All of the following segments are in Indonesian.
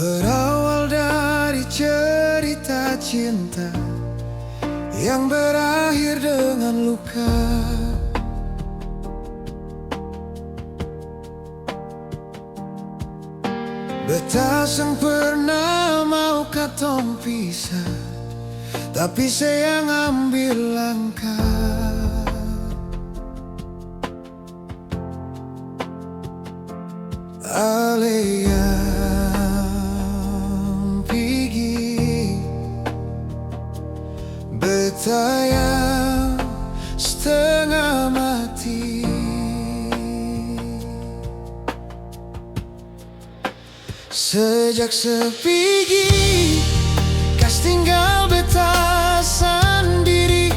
Berawal dari cerita cinta yang berakhir dengan luka. Betasang pernah mau katong pisah, tapi saya ngambil langkah. Aleyang pigi betayang setengah mati. Sejak sepigi kas tinggal beta sendiri,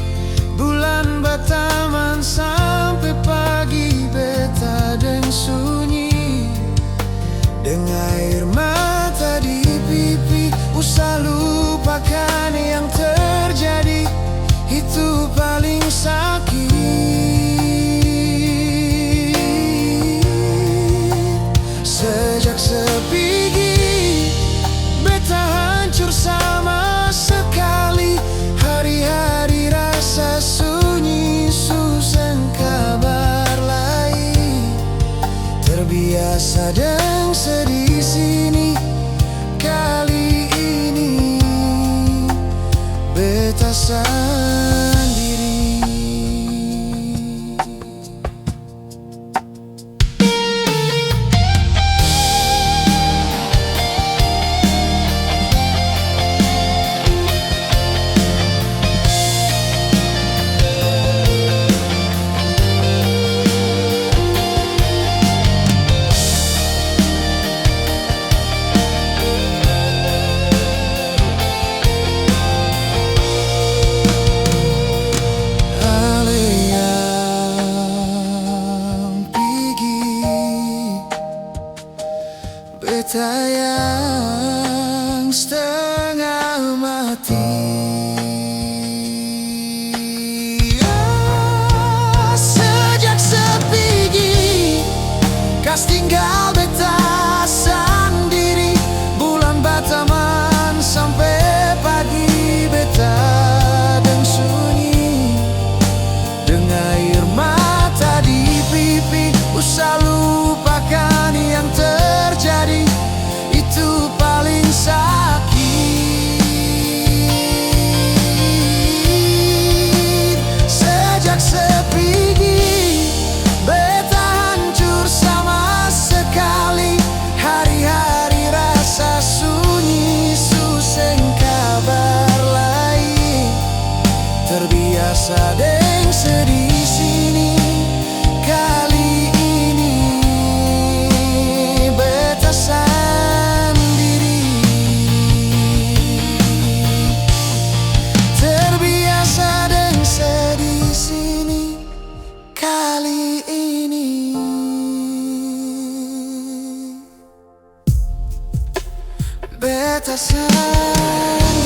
bulan bataman sampai pagi beta deng sunyi, dengan air mata di pipi. Usah lupakan yang terjadi, itu paling sakit. Sejak sepigi beta hancur sama sekali. Hari-hari rasa sunyi, susah kabar lain. Terbiasa dan sedih sini, kali ini beta sendiri. Betayang setengah mati. Sejak sepigi kas tinggal beta sendiri, bulan bataman sampai pagi beta deng sunyi, dengan air mata di pipi. Usah lupakan yang terjadi, itu paling sakit. Sejak sepigi beta hancur sama sekali. Hari-hari rasa sunyi, susah kabar lain. Terbiasa deng sedih sini, kali ini beta sendiri. Terbiasa deng sedih sini, kali ini beta sendiri.